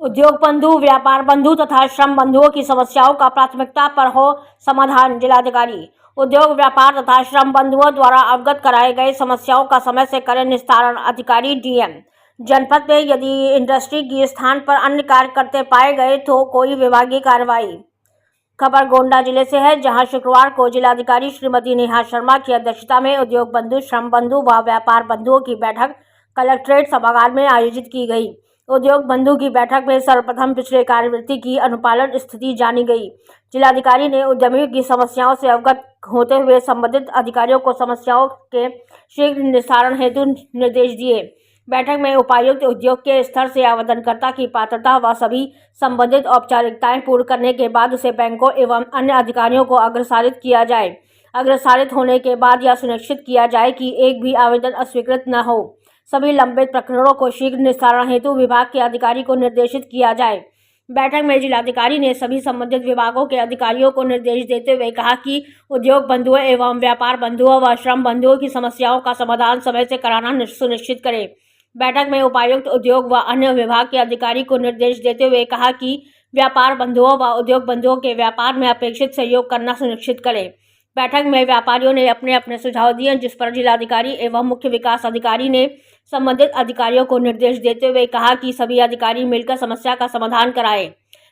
उद्योग बंधु, व्यापार बंधु तथा श्रम बंधुओं की समस्याओं का प्राथमिकता पर हो समाधान। जिलाधिकारी उद्योग, व्यापार तथा श्रम बंधुओं द्वारा अवगत कराए गए समस्याओं का समय से करें निस्तारण। अधिकारी डीएम। जनपद में यदि इंडस्ट्री की स्थान पर अन्य कार्य करते पाए गए तो कोई विभागीय कार्रवाई। खबर गोंडा जिले से है, जहां शुक्रवार को जिलाधिकारी श्रीमती नेहा शर्मा की अध्यक्षता में उद्योग बंधु, श्रम बंधु व व्यापार बंधुओं की बैठक कलेक्ट्रेट सभागार में आयोजित की गई। उद्योग बंधु की बैठक में सर्वप्रथम पिछले कार्यवृत्ति की अनुपालन स्थिति जानी गई। जिलाधिकारी ने उद्यमियों की समस्याओं से अवगत होते हुए संबंधित अधिकारियों को समस्याओं के शीघ्र निस्तारण हेतु निर्देश दिए। बैठक में उपायुक्त उद्योग के स्तर से आवेदनकर्ता की पात्रता व सभी संबंधित औपचारिकताएं पूर्ण करने के बाद उसे बैंकों एवं अन्य अधिकारियों को अग्रसारित किया जाए। अग्रसारित होने के बाद यह सुनिश्चित किया जाए कि एक भी आवेदन अस्वीकृत न हो। सभी लंबित प्रकरणों को शीघ्र निस्तारण हेतु विभाग के अधिकारी को निर्देशित किया जाए। बैठक में जिलाधिकारी ने सभी संबंधित विभागों के अधिकारियों को निर्देश देते हुए कहा कि उद्योग बंधुओं एवं व्यापार बंधुओं व श्रम बंधुओं की समस्याओं का समाधान समय से कराना सुनिश्चित करें। बैठक में उपायुक्त उद्योग व अन्य विभाग के अधिकारी को निर्देश देते हुए कहा कि व्यापार बंधुओं व उद्योग बंधुओं के व्यापार में अपेक्षित सहयोग करना सुनिश्चित करें। बैठक में व्यापारियों ने अपने अपने सुझाव दिए, जिस पर जिलाधिकारी एवं मुख्य विकास अधिकारी ने संबंधित अधिकारियों को निर्देश देते हुए कहा कि सभी अधिकारी मिलकर समस्या का समाधान कराएं।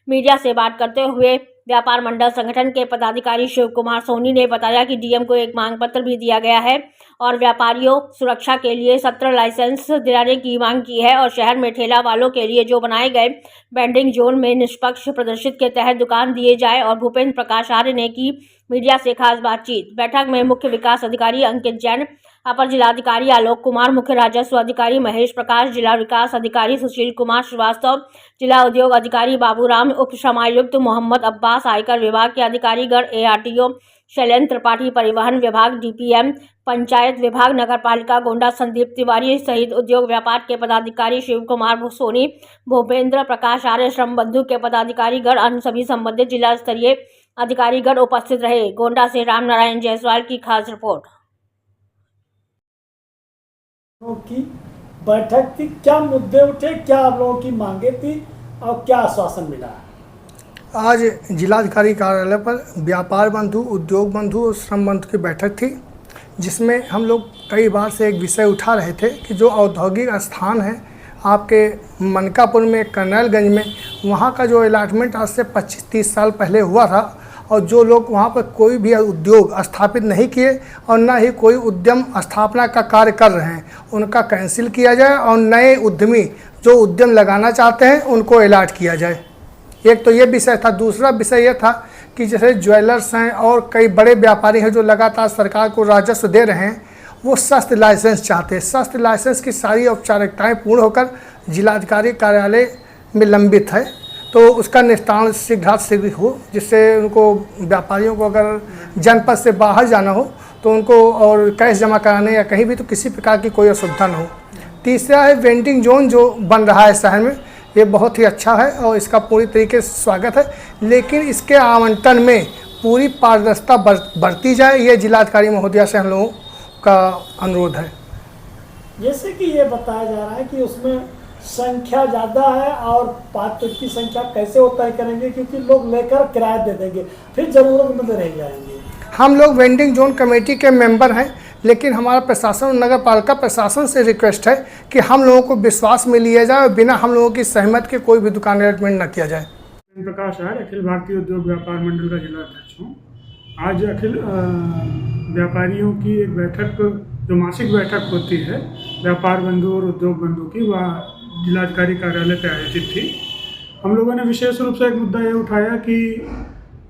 मीडिया से बात करते हुए व्यापार मंडल संगठन के पदाधिकारी शिव कुमार सोनी ने बताया कि डीएम को एक मांग पत्र भी दिया गया है और व्यापारियों सुरक्षा के लिए 17 लाइसेंस दिलाने की मांग की है और शहर में ठेला वालों के लिए जो बनाए गए वेंडिंग जोन में निष्पक्ष प्रदर्शित के तहत दुकान दिए जाए। और भूपेंद्र प्रकाश आर्य ने की मीडिया से खास बातचीत। बैठक में मुख्य विकास अधिकारी अंकित जैन, अपर जिलाधिकारी आलोक कुमार, मुख्य राजस्व अधिकारी महेश प्रकाश, जिला विकास अधिकारी सुशील कुमार श्रीवास्तव, जिला उद्योग अधिकारी बाबूराम, उप श्रमायुक्त मोहम्मद अब्बास, आयकर विभाग के अधिकारीगण, एआरटीओ शैलेंद्र त्रिपाठी, परिवहन विभाग, डीपीएम, पंचायत विभाग, नगरपालिका गोंडा संदीप तिवारी सहित उद्योग व्यापार के पदाधिकारी शिव कुमार सोनी, भूपेंद्र प्रकाश आर्य, श्रम बंधु के पदाधिकारीगण, अन्य सभी संबंधित जिला स्तरीय अधिकारीगण उपस्थित रहे। गोंडा से राम नारायण जायसवाल की खास रिपोर्ट। की बैठक थी, क्या मुद्दे उठे, क्या आप लोगों की मांगे थी और क्या आश्वासन मिला? आज जिलाधिकारी कार्यालय पर व्यापार बंधु, उद्योग बंधु और श्रम बंधु की बैठक थी, जिसमें हम लोग कई बार से एक विषय उठा रहे थे कि जो औद्योगिक स्थान है आपके मनकापुर में, कर्नलगंज में, वहाँ का जो अलॉटमेंट आज से 25-30 साल पहले हुआ था और जो लोग वहाँ पर कोई भी उद्योग स्थापित नहीं किए और न ही कोई उद्यम स्थापना का कार्य कर रहे हैं, उनका कैंसिल किया जाए और नए उद्यमी जो उद्यम लगाना चाहते हैं उनको अलॉट किया जाए। एक तो ये विषय था। दूसरा विषय ये था कि जैसे ज्वेलर्स हैं और कई बड़े व्यापारी हैं जो लगातार सरकार को राजस्व दे रहे हैं, वो सख्त लाइसेंस चाहते हैं। सख्त लाइसेंस की सारी औपचारिकताएँ पूर्ण होकर जिलाधिकारी कार्यालय में लंबित है, तो उसका निस्तारण शीघ्र हो, जिससे उनको व्यापारियों को अगर जनपद से बाहर जाना हो तो उनको और कैश जमा कराने या कहीं भी तो किसी प्रकार की कोई असुविधा न हो। तीसरा है वेंडिंग जोन जो बन रहा है शहर में, ये बहुत ही अच्छा है और इसका पूरी तरीके से स्वागत है, लेकिन इसके आवंटन में पूरी पारदर्शिता बरती जाए, ये जिलाधिकारी महोदया से हम लोगों का अनुरोध है। जैसे कि ये बताया जा रहा है कि उसमें संख्या ज़्यादा है और पात्र की संख्या कैसे वो तय करेंगे, क्योंकि लोग लेकर किराया दे देंगे, फिर ज़रूरतमंद रह जाएंगे। हम लोग वेंडिंग जोन कमेटी के मेंबर हैं, लेकिन हमारा प्रशासन और नगर पालिका प्रशासन से रिक्वेस्ट है कि हम लोगों को विश्वास में लिया जाए और बिना हम लोगों की सहमति के कोई भी दुकान अलॉटमेंट न किया जाए। प्रकाश आर्य, अखिल भारतीय उद्योग व्यापार मंडल का जिला अध्यक्ष हूँ। आज अखिल व्यापारियों की एक बैठक, जो मासिक बैठक होती है व्यापार बंधु और उद्योग बंधु की, वह जिलाधिकारी कार्यालय पर आयोजित थी। हम लोगों ने विशेष रूप से एक मुद्दा ये उठाया कि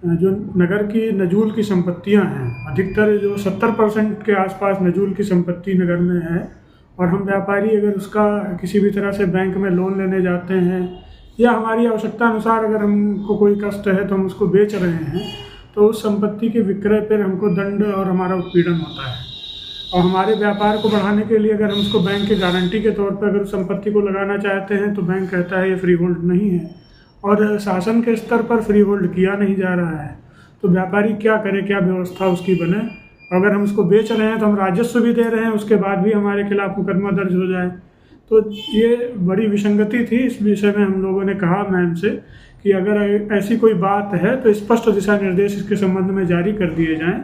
जो नगर की नजूल की संपत्तियां हैं, अधिकतर जो 70% के आसपास नजूल की संपत्ति नगर में है, और हम व्यापारी अगर उसका किसी भी तरह से बैंक में लोन लेने जाते हैं या हमारी आवश्यकता अनुसार अगर हमको कोई कष्ट है तो हम उसको बेच रहे हैं, तो उस संपत्ति के विक्रय पर हमको दंड और हमारा उत्पीड़न होता है। और हमारे व्यापार को बढ़ाने के लिए अगर हम उसको बैंक की गारंटी के तौर पर अगर उस संपत्ति को लगाना चाहते हैं तो बैंक कहता है ये फ्री होल्ड नहीं है, और शासन के स्तर पर फ्री होल्ड किया नहीं जा रहा है। तो व्यापारी क्या करे, क्या व्यवस्था उसकी बने। अगर हम उसको बेच रहे हैं तो हम राजस्व भी दे रहे हैं, उसके बाद भी हमारे खिलाफ मुकदमा दर्ज हो जाए, तो ये बड़ी विसंगति थी। इस विषय में हम लोगों ने कहा मैम से कि अगर ऐसी कोई बात है तो स्पष्ट दिशा निर्देश इसके संबंध में जारी कर दिए जाएं,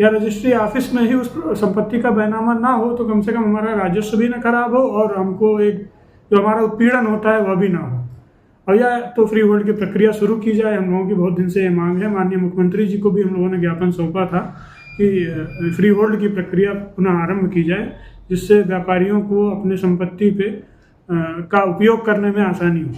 या रजिस्ट्री ऑफिस में ही उस संपत्ति का बैनामा ना हो तो कम से कम हमारा राजस्व भी ना खराब हो और हमको एक जो हमारा उत्पीड़न होता है वह भी ना हो, और या तो फ्री होल्ड की प्रक्रिया शुरू की जाए। हम लोगों की बहुत दिन से ये मांग है। माननीय मुख्यमंत्री जी को भी हम लोगों ने ज्ञापन सौंपा था कि फ्री होल्ड की प्रक्रिया पुनः आरंभ की जाए, जिससे व्यापारियों को अपने संपत्ति पे का उपयोग करने में आसानी हो।